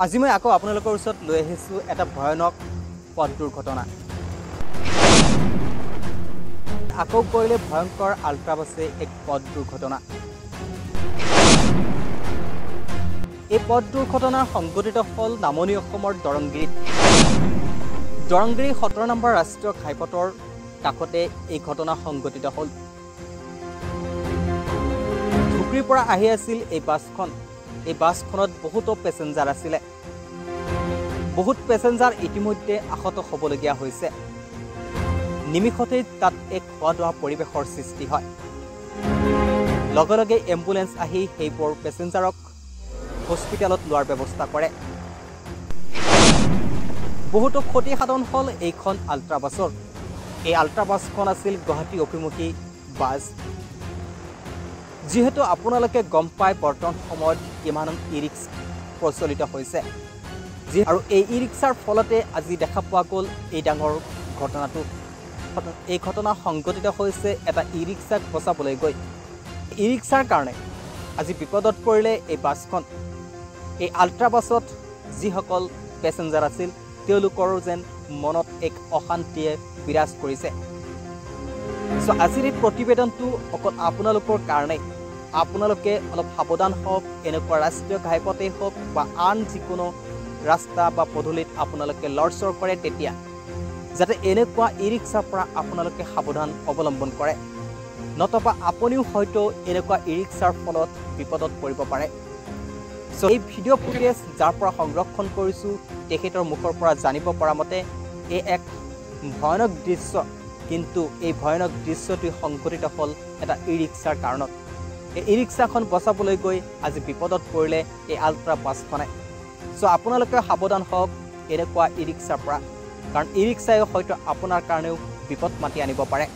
আজি মই আকৌ আপোনালোকৰ ওচৰত লৈ আহিছোঁ এটা ভয়ানক পথ দুৰ্ঘটনা। আকৌ কৰিলে ভয়ংকৰ আল্ট্ৰাবাছে এক পথ দুৰ্ঘটনা। এই পথ দুৰ্ঘটনাৰ সংঘটিত হ'ল নামনি অসমৰ দৰংগিৰিত। দৰংগিৰি 17 নম্বৰ ৰাষ্ট্ৰীয় ঘাইপথৰ কাষতে এই ঘটনা সংঘটিত হ'ল। ধুবুৰীৰ পৰা আহি আছিল এই বাছখন। এই বাছখনত বহুতো পেছেঞ্জাৰ আছিলে। বহুত পেছেঞ্জাৰ ইতিমধ্যে আহত হ'বলগীয়া হৈছে। নিমিষতেই তাত এক খোৱা দোৱা পৰিৱেশৰ সৃষ্টি হয়। লগে লগে এম্বুলেন্স আহি সেইবোৰ পেছেঞ্জাৰক হস্পিটেলত লোৱাৰ ব্যৱস্থা কৰে। বহুতো ক্ষতিসাধন হ'ল এইখন আল্ট্ৰাবাছৰ। এই আল্ট্ৰাবাছখন আছিল গুৱাহাটী অভিমুখী বাছ। যিহেতু আপোনালোকে গম পায় বৰ্তমান সময়ত কিমান ই ৰিক্সা প্ৰচলিত হৈছে, আৰু এই ই ৰিক্সাৰ ফলতে আজি দেখা পোৱা গ'ল এই ডাঙৰ ঘটনাটো। এই ঘটনা সংঘটিত হৈছে এটা ই ৰিক্সাক বচাবলৈ গৈ। ই ৰিক্সাৰ কাৰণে আজি বিপদত পৰিলে এই বাছখন। এই আল্ট্ৰাবাছত যিসকল পেছেঞ্জাৰ আছিল তেওঁলোকৰো যেন মনত এক অশান্তিয়ে বিৰাজ কৰিছে। আজিৰ এই প্ৰতিবেদনটো অকল আপোনালোকৰ কাৰণে। আপোনালোকে অলপ সাৱধান হওক। এনেকুৱা ৰাষ্ট্ৰীয় ঘাইপথেই হওক বা আন যিকোনো ৰাস্তা বা পদূলিত আপোনালোকে লৰচৰ কৰে, তেতিয়া যাতে এনেকুৱা ই ৰিক্সাৰ পৰা আপোনালোকে সাৱধান অৱলম্বন কৰে, নতুবা আপুনিও হয়তো এনেকুৱা ই ৰিক্সাৰ ফলত বিপদত পৰিব পাৰে। এই ভিডিঅ' ফুটেজ যাৰ পৰা সংৰক্ষণ কৰিছোঁ তেখেতৰ মুখৰ পৰা জানিব পৰা মতে এই এক ভয়ানক দৃশ্য, কিন্তু এই ভয়ানক দৃশ্যটি সংঘটিত হ'ল এটা ই ৰিক্সাৰ কাৰণত। এই ই ৰিক্সাখন বচাবলৈ গৈ আজি বিপদত পৰিলে এই আল্ট্ৰা বাছখনে। আপোনালোকে সাৱধান হওক এনেকুৱা ই ৰিক্সাৰ পৰা, কাৰণ ই ৰিক্সাই হয়তো আপোনাৰ কাৰণেও বিপদ মাতি আনিব পাৰে।